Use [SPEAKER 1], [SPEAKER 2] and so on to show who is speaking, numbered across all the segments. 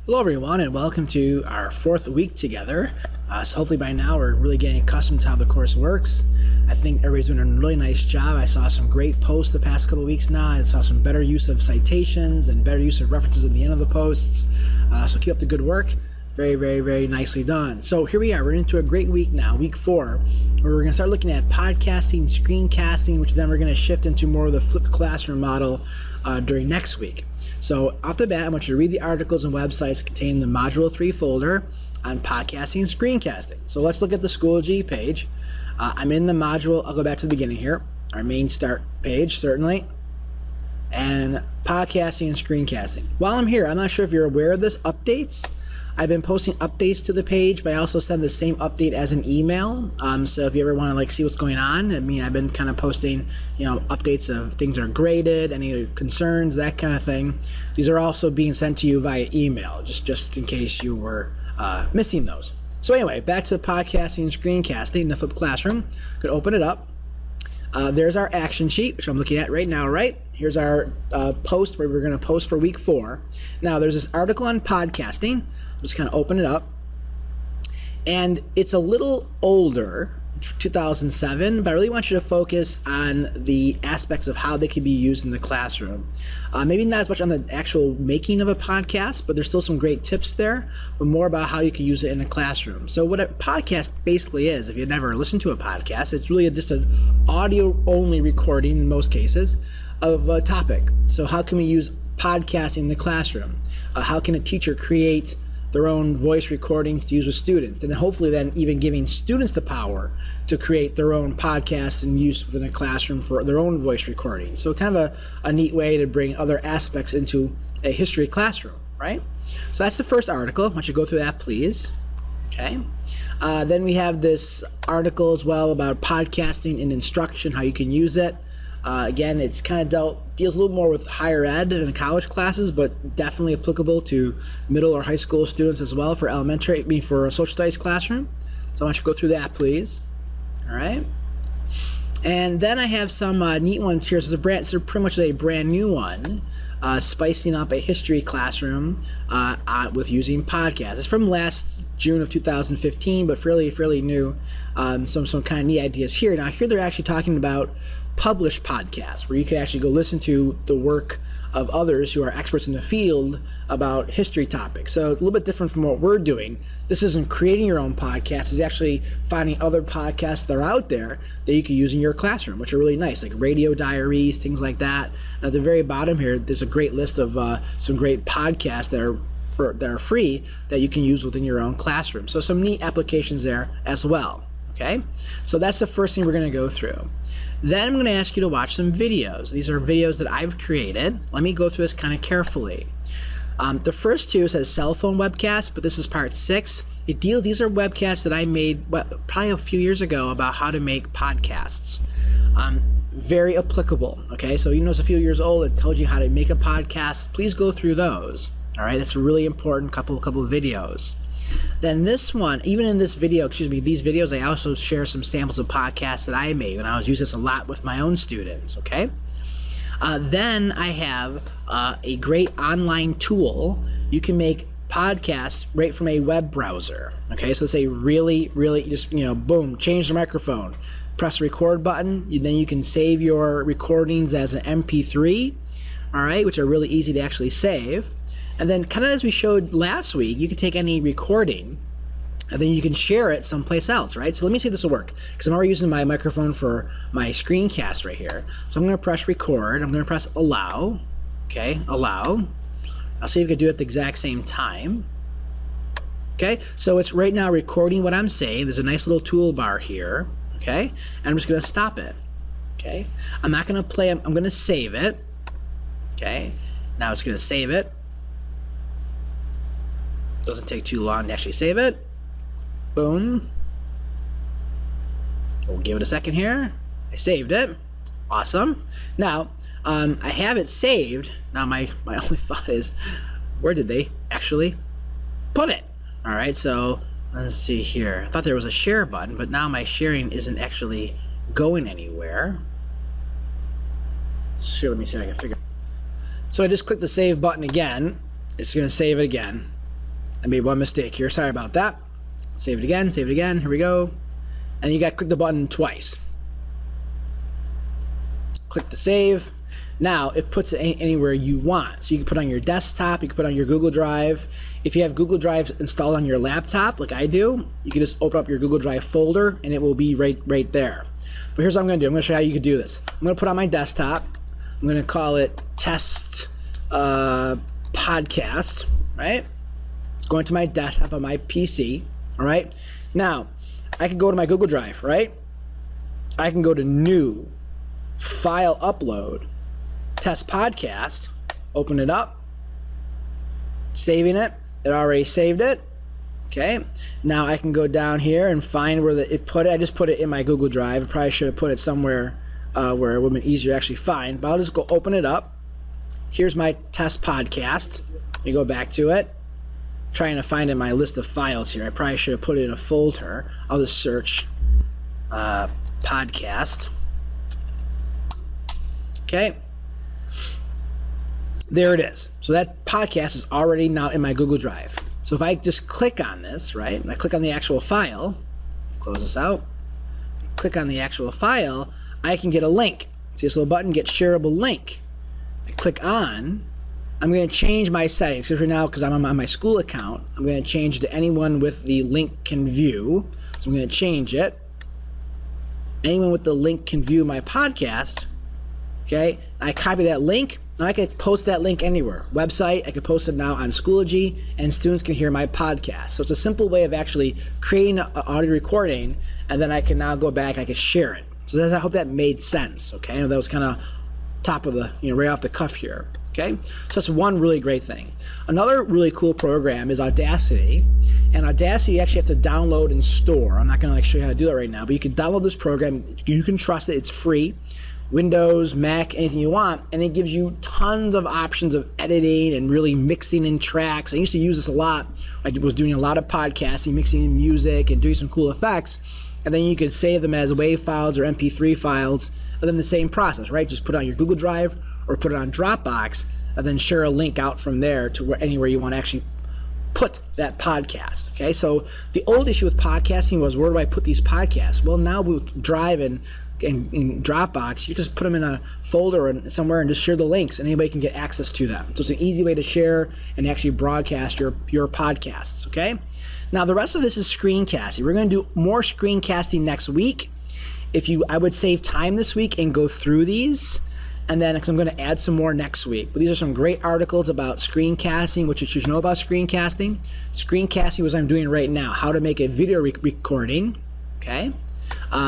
[SPEAKER 1] Hello everyone, and welcome to our fourth week together. So hopefully by now we're really getting accustomed to how the course works. I think everybody's doing a really nice job. I saw some great posts the past couple of weeks now. I saw some better use of citations and better use of references at the end of the posts. So keep up the good work. Very, very, very nicely done. So here we are. We're into a great week now, week 4, where we're going to start looking at podcasting, screencasting, which then we're going to shift into more of the flipped classroom model during next week. So off the bat, I want you to read the articles and websites contained in the Module 3 folder on podcasting and screencasting. So let's look at the Schoology page. I'm in the module. I'll go back to the beginning here. Our main start page, certainly. And podcasting and screencasting. While I'm here, I'm not sure if you're aware of this, updates. I've been posting updates to the page, but I also send the same update as an email. So if you ever want to see what's going on, I've been kind of posting, updates of things are graded, any concerns, that kind of thing. These are also being sent to you via email, just in case you were missing those. So anyway, back to podcasting and screencasting in the flipped classroom. Could open it up. There's our action sheet, which I'm looking at right now, right? Here's our post where we're going to post for week 4. Now, there's this article on podcasting. Just kind of open it up. And it's a little older, 2007, but I really want you to focus on the aspects of how they can be used in the classroom. Maybe not as much on the actual making of a podcast, but there's still some great tips there, but more about how you can use it in a classroom. So what a podcast basically is, if you've never listened to a podcast, it's really just an audio-only recording in most cases of a topic. So how can we use podcasting in the classroom? How can a teacher create their own voice recordings to use with students, and hopefully then even giving students the power to create their own podcasts and use within a classroom for their own voice recording. So kind of a neat way to bring other aspects into a history classroom, right? So that's the first article. Why don't you go through that, please? Okay. Then we have this article as well about podcasting and instruction, how you can use it. Again, it's kind of deals a little more with higher ed and college classes, but definitely applicable to middle or high school students as well for for a social studies classroom. So I want you to go through that, please. All right. And then I have some neat ones here. So it's pretty much a brand new one, spicing up a history classroom with using podcasts. It's from last June of 2015, but fairly new. Some kind of neat ideas here. Now here they're actually talking about published podcasts where you can actually go listen to the work of others who are experts in the field about history topics. So it's a little bit different from what we're doing. This isn't creating your own podcast. It's actually finding other podcasts that are out there that you can use in your classroom, which are really nice, like radio diaries, things like that. At the very bottom here, there's a great list of some great podcasts that are free that you can use within your own classroom. So some neat applications there as well. Okay, so that's the first thing we're going to go through. Then I'm going to ask you to watch some videos. These are videos that I've created. Let me go through this kind of carefully. The first 2 says cell phone webcast, but this is part 6. These are webcasts that I made probably a few years ago about how to make podcasts. Very applicable. Okay, so it's a few years old. It tells you how to make a podcast. Please go through those. All right, that's a really important couple of videos. Then this one, even in this video, these videos, I also share some samples of podcasts that I made, and I use this a lot with my own students, okay? Then I have a great online tool. You can make podcasts right from a web browser, okay? So say really just, boom, change the microphone, press the record button, then you can save your recordings as an MP3, all right, which are really easy to actually save. And then kind of as we showed last week, you can take any recording and then you can share it someplace else, right? So let me see if this will work, because I'm already using my microphone for my screencast right here. So I'm going to press record. I'm going to press allow. Okay, allow. I'll see if we can do it at the exact same time. Okay, so it's right now recording what I'm saying. There's a nice little toolbar here. Okay, and I'm just going to stop it. Okay, I'm not going to play. I'm going to save it. Okay, now it's going to save it. Doesn't take too long to actually save it. Boom. We'll give it a second here. I saved it. Awesome. Now, I have it saved. Now, my only thought is, where did they actually put it? All right, so let's see here. I thought there was a share button, but now my sharing isn't actually going anywhere. Let me see if I can figure. So I just click the save button again. It's going to save it again. I made one mistake here. Sorry about that. Save it again. Save it again. Here we go. And you got to click the button twice. Click the save. Now it puts it anywhere you want. So you can put it on your desktop, you can put it on your Google Drive. If you have Google Drive installed on your laptop, like I do, you can just open up your Google Drive folder and it will be right there. But here's what I'm gonna do. I'm gonna show you how you can do this. I'm gonna put on my desktop. I'm gonna call it test podcast, right? It's going to my desktop on my PC, all right? Now, I can go to my Google Drive, right? I can go to new, file upload, test podcast, open it up, saving it. It already saved it. Okay. Now I can go down here and find where it put it. I just put it in my Google Drive. I probably should have put it somewhere where it would have been easier to actually find, but I'll just go open it up. Here's my test podcast. Let me go back to it. Trying to find in my list of files here. I probably should have put it in a folder. I'll just search podcast. Okay. There it is. So that podcast is already now in my Google Drive. So if I just click on this, right, and I click on the actual file, close this out, click on the actual file, I can get a link. See this little button, get shareable link. I click on, I'm going to change my settings. Because right now, because I'm on my school account, I'm going to change to anyone with the link can view. So I'm going to change it. Anyone with the link can view my podcast. Okay, I copy that link. Now I can post that link anywhere. Website, I can post it now on Schoology, and students can hear my podcast. So it's a simple way of actually creating an audio recording, and then I can now go back and I can share it. So I hope that made sense, okay? I know that was kind of top of the, right off the cuff here, okay? So that's one really great thing. Another really cool program is Audacity, and Audacity you actually have to download and store. I'm not gonna show you how to do that right now, but you can download this program. You can trust it, it's free. Windows, Mac, anything you want, and it gives you tons of options of editing and really mixing in tracks. I used to use this a lot. I was doing a lot of podcasting, mixing in music and doing some cool effects, and then you could save them as WAV files or MP3 files, and then the same process, right? Just put it on your Google Drive or put it on Dropbox, and then share a link out from there to anywhere you want to actually put that podcast, okay? So the old issue with podcasting was, where do I put these podcasts? Well, now with Drive and in Dropbox, you just put them in a folder and somewhere and just share the links, and anybody can get access to them. So it's an easy way to share and actually broadcast your podcasts, okay? Now the rest of this is screencasting. We're going to do more screencasting next week. I would save time this week and go through these, and then because I'm going to add some more next week. But these are some great articles about screencasting, what you should know about screencasting. Screencasting is what I'm doing right now, how to make a video recording, okay?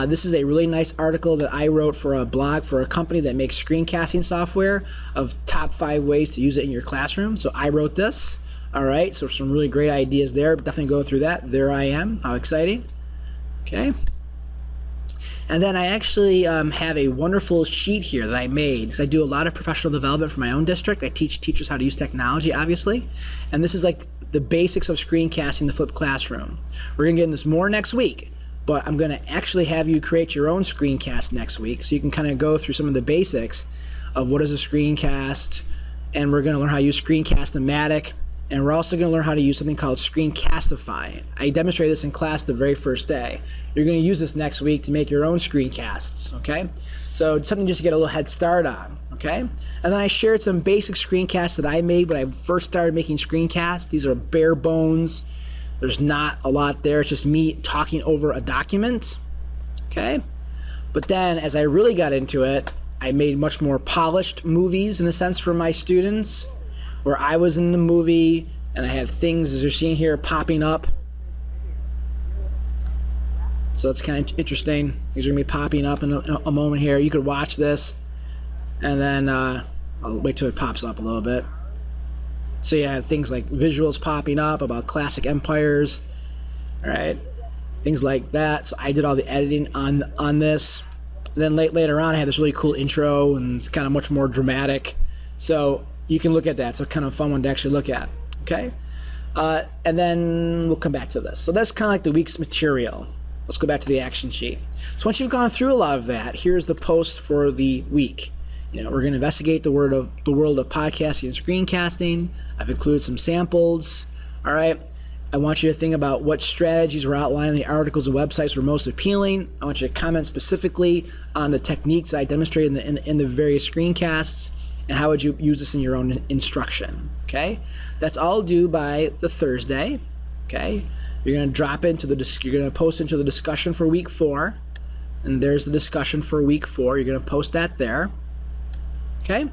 [SPEAKER 1] This is a really nice article that I wrote for a blog for a company that makes screencasting software of top 5 ways to use it in your classroom. So I wrote this. All right, so some really great ideas there. Definitely go through that. There I am. How exciting. Okay. And then I actually have a wonderful sheet here that I made, because I do a lot of professional development for my own district. I teach teachers how to use technology, obviously. And this is like the basics of screencasting the flipped classroom. We're going to get into this more next week. But I'm going to actually have you create your own screencast next week, so you can kind of go through some of the basics of what is a screencast, and we're going to learn how to use Screencast-O-Matic, and we're also going to learn how to use something called Screencastify. I demonstrated this in class the very first day. You're going to use this next week to make your own screencasts, okay? So it's something just to get a little head start on, okay? And then I shared some basic screencasts that I made when I first started making screencasts. These are bare bones. There's not a lot there. It's just me talking over a document, okay? But then as I really got into it, I made much more polished movies in a sense for my students, where I was in the movie and I have things, as you're seeing here, popping up. So it's kind of interesting. These are gonna be popping up in a moment here. You could watch this, and then I'll wait till it pops up a little bit. So you have things like visuals popping up about classic empires, all right? Things like that. So I did all the editing on this. And then later on, I had this really cool intro, and it's kind of much more dramatic. So you can look at that. It's a kind of fun one to actually look at, okay? And then we'll come back to this. So that's kind of like the week's material. Let's go back to the action sheet. So once you've gone through a lot of that, here's the post for the week. We're going to investigate the world of podcasting and screencasting. I've included some samples, all right? I want you to think about what strategies were outlined in the articles and websites were most appealing. I want you to comment specifically on the techniques I demonstrated in the various screencasts, and how would you use this in your own instruction, okay? That's all due by the Thursday, okay? You're gonna you're gonna post into the discussion for week 4, and there's the discussion for week 4. You're gonna post that there, okay?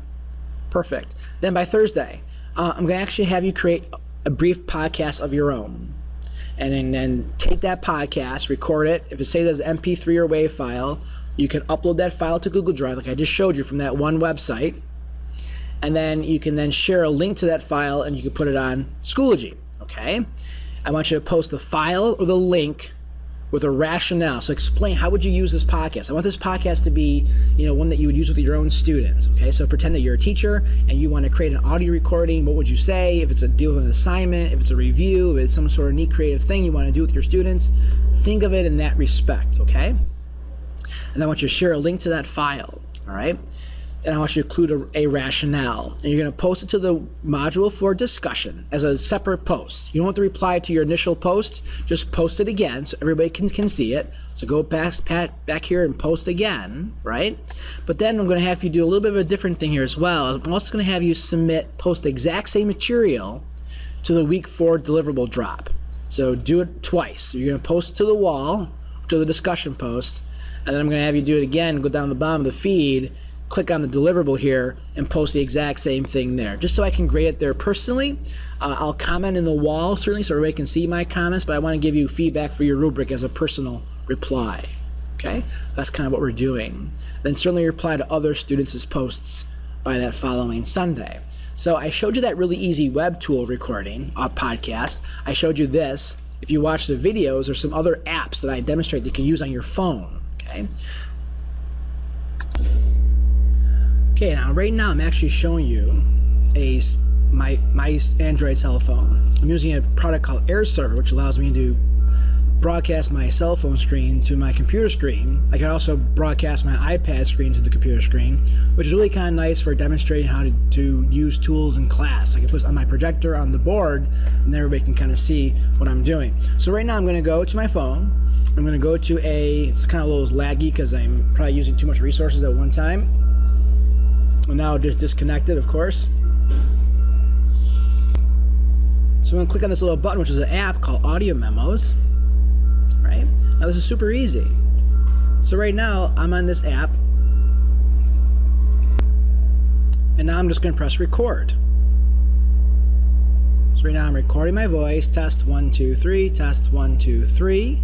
[SPEAKER 1] Perfect. Then by Thursday, I'm gonna actually have you create a brief podcast of your own, and then take that podcast, record it. If it says as MP3 or WAV file, you can upload that file to Google Drive like I just showed you from that one website, and then you can then share a link to that file and you can put it on Schoology, okay? I want you to post the file or the link with a rationale. So explain, how would you use this podcast? I want this podcast to be, one that you would use with your own students, okay? So pretend that you're a teacher and you want to create an audio recording. What would you say? If it's a deal with an assignment, if it's a review, if it's some sort of neat creative thing you want to do with your students, think of it in that respect, okay? And I want you to share a link to that file, all right? And I want you to include a rationale. And you're going to post it to the module for discussion as a separate post. You don't have to reply to your initial post. Just post it again so everybody can see it. So go back here and post again, right? But then I'm going to have you do a little bit of a different thing here as well. I'm also going to have you post the exact same material to the week 4 deliverable drop. So do it twice. You're going to post to the wall, to the discussion post, and then I'm going to have you do it again, go down the bottom of the feed, click on the deliverable here, and post the exact same thing there, just so I can grade it there personally. I'll comment in the wall certainly so everybody can see my comments, but I want to give you feedback for your rubric as a personal reply, okay? That's kind of what we're doing. Then certainly reply to other students' posts by that following Sunday. So I showed you that really easy web tool recording podcast. I showed you this. If you watch the videos, there's some other apps that I demonstrate that you can use on your phone, okay? Okay, now right now I'm actually showing you my Android cell phone. I'm using a product called Air Server, which allows me to broadcast my cell phone screen to my computer screen. I can also broadcast my iPad screen to the computer screen, which is really kind of nice for demonstrating how to use tools in class. I can put it on my projector on the board, and everybody can kind of see what I'm doing. So right now I'm going to go to my phone. I'm going to go to it's kind of a little laggy because I'm probably using too much resources at one time. And now just disconnected, of course. So I'm going to click on this little button, which is an app called Audio Memos. Right? Now this is super easy. So right now I'm on this app, and now I'm just going to press record. So right now I'm recording my voice. Test 1 2 3. Test 1 2 3.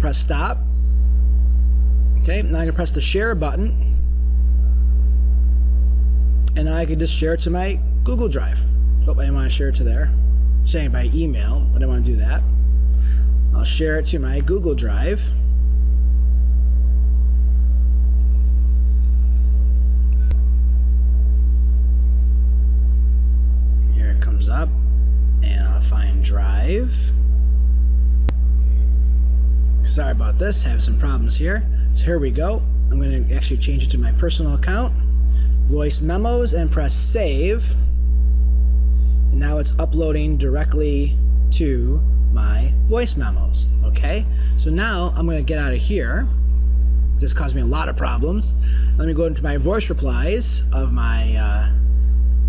[SPEAKER 1] Press stop. Okay. Now I'm going to press the share button. And now I can just share it to my Google Drive. Oh, I didn't want to share it to there. Saying by email, but I don't want to do that. I'll share it to my Google Drive. Here it comes up, and I'll find Drive. Sorry about this, having some problems here. So here we go. I'm going to actually change it to my personal account. Voice Memos, and press save, and now it's uploading directly to my voice memos. Okay, so now I'm going to get out of here. This caused me a lot of problems. Let me go into my voice replies of my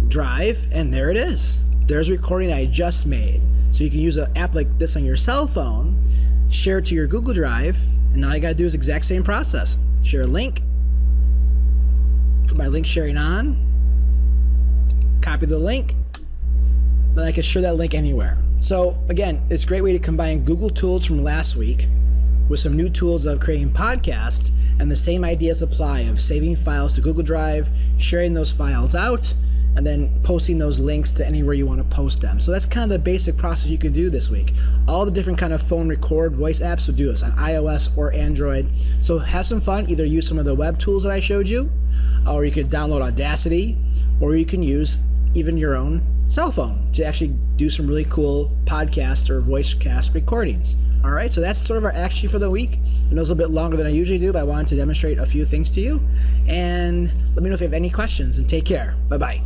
[SPEAKER 1] Drive, and there it is. There's a recording I just made. So you can use an app like this on your cell phone, share it to your Google Drive, and now all you got to do is the exact same process. Share a link, put my link sharing on, copy the link, then I can share that link anywhere. So again, it's a great way to combine Google tools from last week with some new tools of creating podcasts, and the same ideas apply of saving files to Google Drive, sharing those files out, and then posting those links to anywhere you want to post them. So that's kind of the basic process you can do this week. All the different kind of phone record voice apps will do this on iOS or Android. So have some fun, either use some of the web tools that I showed you, or you could download Audacity, or you can use even your own cell phone to actually do some really cool podcast or voice cast recordings. All right, so that's sort of our action for the week. It was a little bit longer than I usually do, but I wanted to demonstrate a few things to you. And let me know if you have any questions, and take care. Bye-bye.